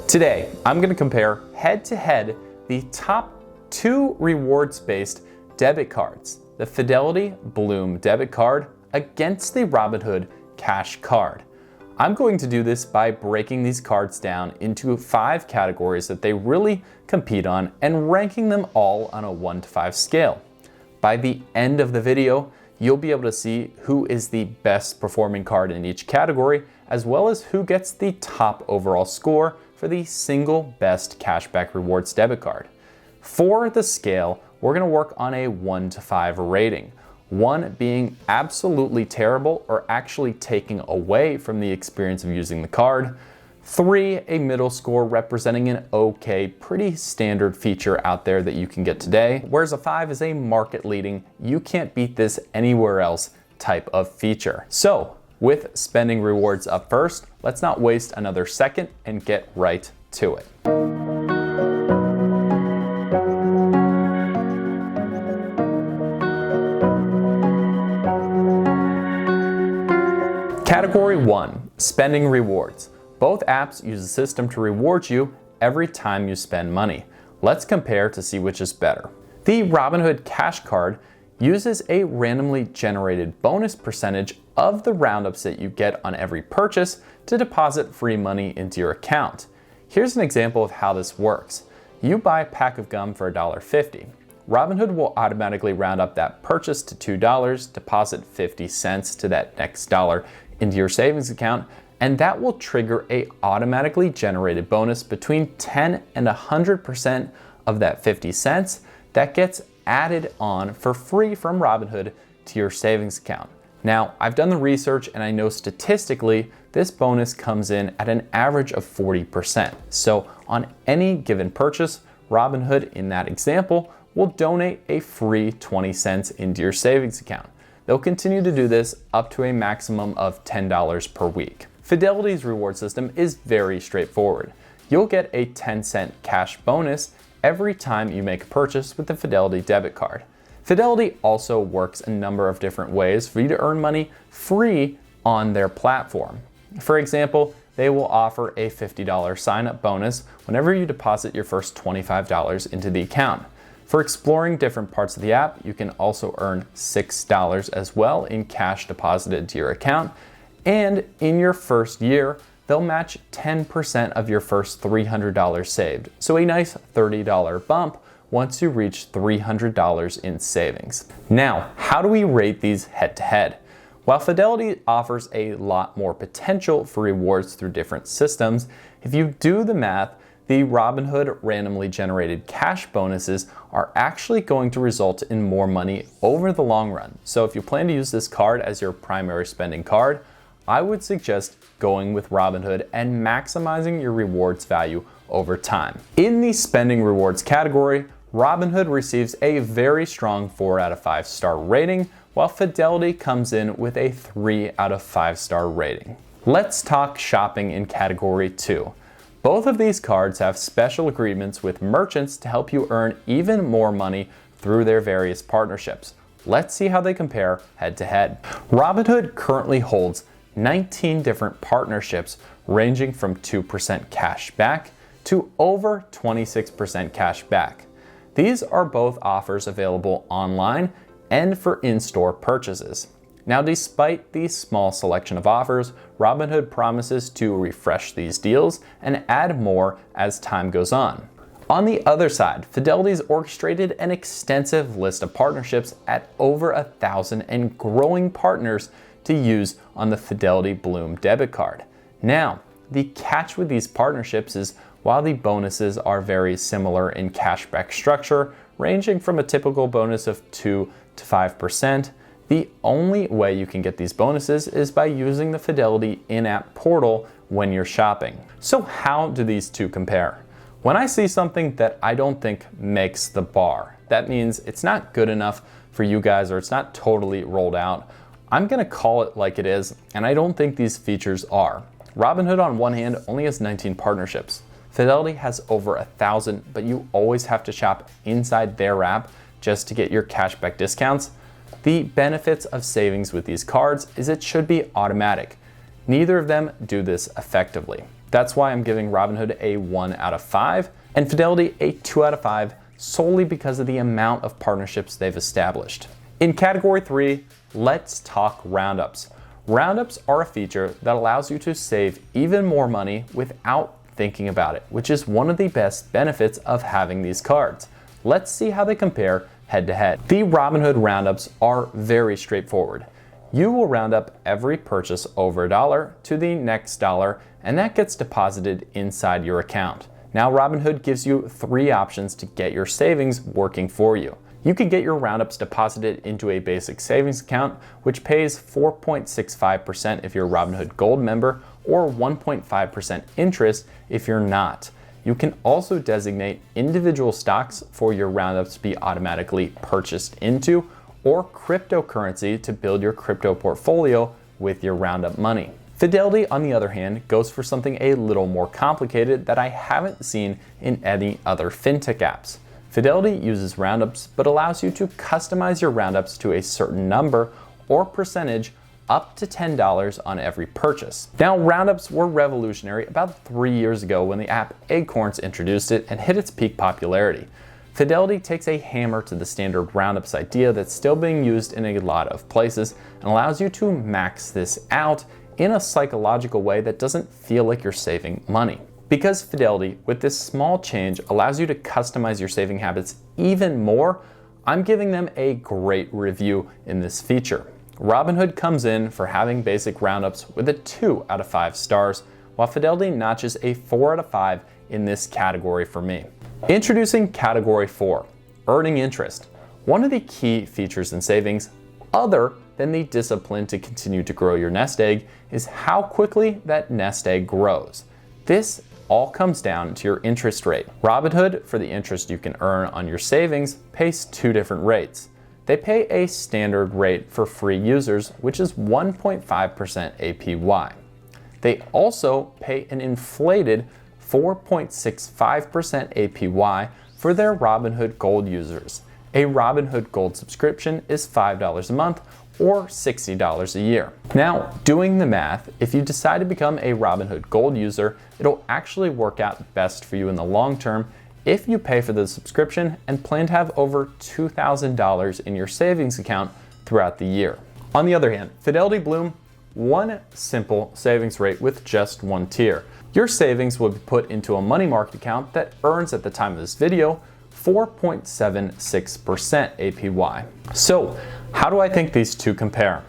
Today, I'm going to compare head-to-head the top 2 rewards-based debit cards, the Fidelity Bloom debit card against the Robinhood Cash Card. I'm going to do this by breaking these cards down into 5 categories that they really compete on and ranking them all on a 1 to 5 scale. By the end of the video, you'll be able to see who is the best performing card in each category, as well as who gets the top overall score for the single best cashback rewards debit card. For the scale, we're going to work on a 1 to 5 rating. 1 being absolutely terrible or actually taking away from the experience of using the card. 3, a middle score representing an okay, pretty standard feature out there that you can get today. Whereas a 5 is a market leading, you can't beat this anywhere else type of feature. So, with spending rewards up first, let's not waste another second and get right to it. Category 1, spending rewards. Both apps use a system to reward you every time you spend money. Let's compare to see which is better. The Robinhood Cash Card uses a randomly generated bonus percentage of the Roundups that you get on every purchase to deposit free money into your account. Here's an example of how this works. You buy a pack of gum for $1.50. Robinhood will automatically round up that purchase to $2, deposit 50 cents to that next dollar into your savings account, and that will trigger a automatically generated bonus between 10 and 100% of that 50 cents that gets added on for free from Robinhood to your savings account. Now, I've done the research and I know statistically this bonus comes in at an average of 40%. So on any given purchase, Robinhood in that example will donate a free 20 cents into your savings account. They'll continue to do this up to a maximum of $10 per week. Fidelity's reward system is very straightforward. You'll get a 10-cent cash bonus every time you make a purchase with the Fidelity debit card. Fidelity also works a number of different ways for you to earn money free on their platform. For example, they will offer a $50 sign-up bonus whenever you deposit your first $25 into the account. For exploring different parts of the app, you can also earn $6 as well in cash deposited to your account. And in your first year, they'll match 10% of your first $300 saved. So a nice $30 bump once you reach $300 in savings. Now, how do we rate these head to head? While Fidelity offers a lot more potential for rewards through different systems, if you do the math, the Robinhood randomly generated cash bonuses are actually going to result in more money over the long run. So if you plan to use this card as your primary spending card, I would suggest going with Robinhood and maximizing your rewards value over time. In the spending rewards category, Robinhood receives a very strong 4 out of 5 star rating, while Fidelity comes in with a 3 out of 5 star rating. Let's talk shopping in category 2. Both of these cards have special agreements with merchants to help you earn even more money through their various partnerships. Let's see how they compare head to head. Robinhood currently holds 19 different partnerships ranging from 2% cash back to over 26% cash back. These are both offers available online and for in-store purchases. Now, despite the small selection of offers, Robinhood promises to refresh these deals and add more as time goes on. On the other side, Fidelity's orchestrated an extensive list of partnerships at over 1,000 and growing partners to use on the Fidelity Bloom debit card. Now, the catch with these partnerships is while the bonuses are very similar in cashback structure, ranging from a typical bonus of 2 to 5%, the only way you can get these bonuses is by using the Fidelity in-app portal when you're shopping. So how do these two compare? When I see something that I don't think makes the bar, that means it's not good enough for you guys or it's not totally rolled out, I'm gonna call it like it is, and I don't think these features are. Robinhood on one hand only has 19 partnerships. Fidelity has over 1,000, but you always have to shop inside their app just to get your cashback discounts. The benefits of savings with these cards is it should be automatic. Neither of them do this effectively. That's why I'm giving Robinhood a 1 out of 5 and Fidelity a 2 out of 5 solely because of the amount of partnerships they've established. In category 3, let's talk Roundups. Roundups are a feature that allows you to save even more money without thinking about it, which is one of the best benefits of having these cards. Let's see how they compare head to head. The Robinhood Roundups are very straightforward. You will round up every purchase over $1 to the next dollar, and that gets deposited inside your account. Now, Robinhood gives you 3 options to get your savings working for you. You can get your roundups deposited into a basic savings account, which pays 4.65% if you're a Robinhood Gold member, or 1.5% interest if you're not. You can also designate individual stocks for your roundups to be automatically purchased into, or cryptocurrency to build your crypto portfolio with your roundup money. Fidelity, on the other hand, goes for something a little more complicated that I haven't seen in any other fintech apps. Fidelity uses roundups but allows you to customize your roundups to a certain number or percentage up to $10 on every purchase. Now, roundups were revolutionary about 3 years ago when the app Acorns introduced it and hit its peak popularity. Fidelity takes a hammer to the standard roundups idea that's still being used in a lot of places and allows you to max this out in a psychological way that doesn't feel like you're saving money. Because Fidelity, with this small change, allows you to customize your saving habits even more, I'm giving them a great review in this feature. Robinhood comes in for having basic roundups with a 2 out of 5 stars, while Fidelity notches a 4 out of 5 in this category for me. Introducing category 4, earning interest. One of the key features in savings, other than the discipline to continue to grow your nest egg, is how quickly that nest egg grows. This all comes down to your interest rate. Robinhood, for the interest you can earn on your savings, pays 2 different rates. They pay a standard rate for free users, which is 1.5% APY. They also pay an inflated 4.65% APY for their Robinhood Gold users. A Robinhood Gold subscription is $5 a month or $60 a year. Now, doing the math, if you decide to become a Robinhood Gold user, it'll actually work out best for you in the long term if you pay for the subscription and plan to have over $2,000 in your savings account throughout the year. On the other hand, Fidelity Bloom, one simple savings rate with just one tier. Your savings will be put into a money market account that earns, at the time of this video, 4.76% APY. So, how do I think these two compare?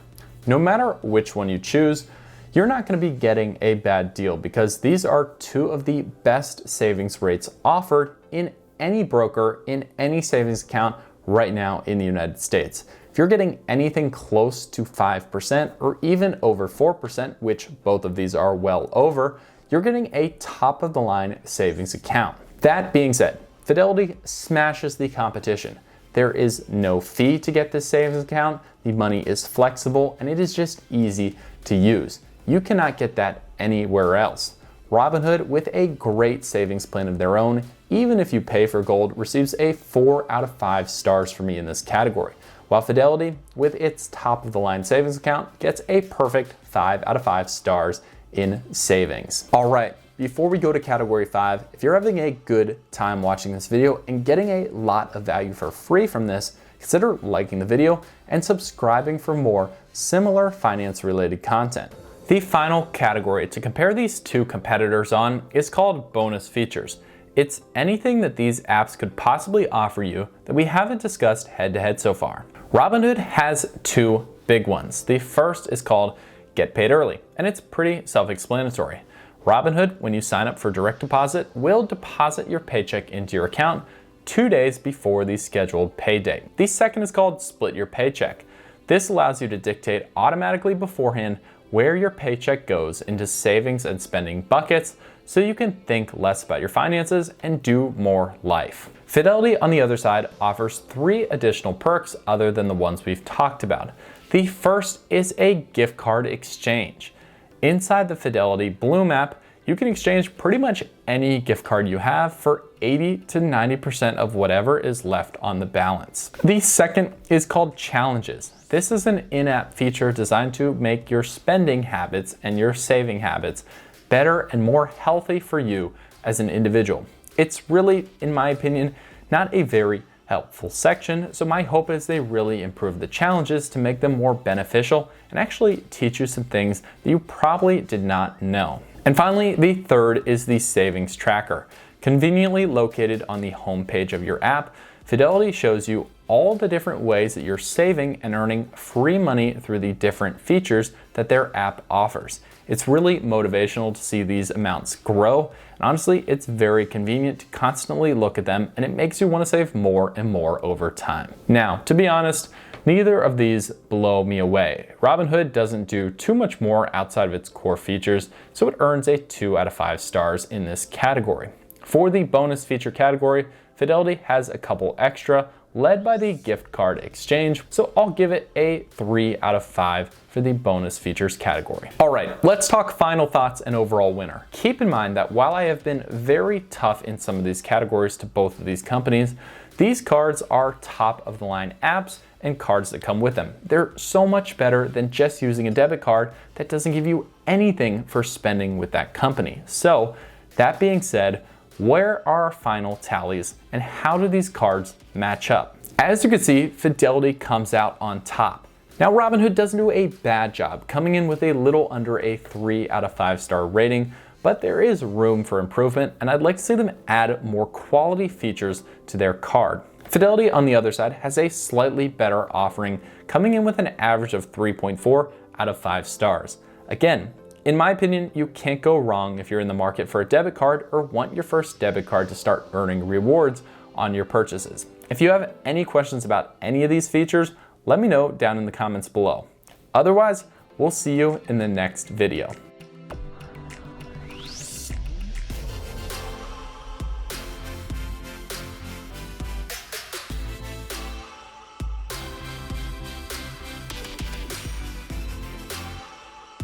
No matter which one you choose, you're not going to be getting a bad deal because these are 2 of the best savings rates offered in any broker in any savings account right now in the United States. If you're getting anything close to 5% or even over 4%, which both of these are well over, you're getting a top of the line savings account. That being said, Fidelity smashes the competition. There is no fee to get this savings account, the money is flexible, and it is just easy to use. You cannot get that anywhere else. Robinhood, with a great savings plan of their own, even if you pay for gold, receives a 4 out of 5 stars for me in this category, while Fidelity, with its top of the line savings account, gets a perfect 5 out of 5 stars in savings. All right, before we go to category 5, if you're having a good time watching this video and getting a lot of value for free from this, consider liking the video and subscribing for more similar finance related content. The final category to compare these 2 competitors on is called bonus features. It's anything that these apps could possibly offer you that we haven't discussed head to head so far. Robinhood has 2 big ones. The first is called Get Paid Early, and it's pretty self-explanatory. Robinhood, when you sign up for direct deposit, will deposit your paycheck into your account 2 days before the scheduled pay date. The second is called Split Your Paycheck. This allows you to dictate automatically beforehand where your paycheck goes into savings and spending buckets so you can think less about your finances and do more life. Fidelity, on the other side, offers 3 additional perks other than the ones we've talked about. The first is a gift card exchange. Inside the Fidelity Bloom app, you can exchange pretty much any gift card you have for 80 to 90% of whatever is left on the balance. The second is called Challenges. This is an in-app feature designed to make your spending habits and your saving habits better and more healthy for you as an individual. It's really, in my opinion, not a very helpful section, so my hope is they really improve the challenges to make them more beneficial and actually teach you some things that you probably did not know. And finally, the third is the savings tracker. Conveniently located on the home page of your app, Fidelity shows you all the different ways that you're saving and earning free money through the different features that their app offers. It's really motivational to see these amounts grow, and honestly, it's very convenient to constantly look at them, and it makes you want to save more and more over time. Now, to be honest, neither of these blow me away. Robinhood doesn't do too much more outside of its core features, so it earns a 2 out of 5 stars in this category. For the bonus feature category, Fidelity has a couple extra, led by the gift card exchange, so I'll give it a 3 out of 5 for the bonus features category. All right, let's talk final thoughts and overall winner. Keep in mind that while I have been very tough in some of these categories to both of these companies, these cards are top of the line apps and cards that come with them. They're so much better than just using a debit card that doesn't give you anything for spending with that company. So that being said, where are our final tallies and how do these cards match up? As you can see, Fidelity comes out on top. Now, Robinhood doesn't do a bad job, coming in with a little under a 3 out of 5 star rating, but there is room for improvement, and I'd like to see them add more quality features to their card. Fidelity, on the other side, has a slightly better offering, coming in with an average of 3.4 out of 5 stars. Again, in my opinion, you can't go wrong if you're in the market for a debit card or want your first debit card to start earning rewards on your purchases. If you have any questions about any of these features, let me know down in the comments below. Otherwise, we'll see you in the next video.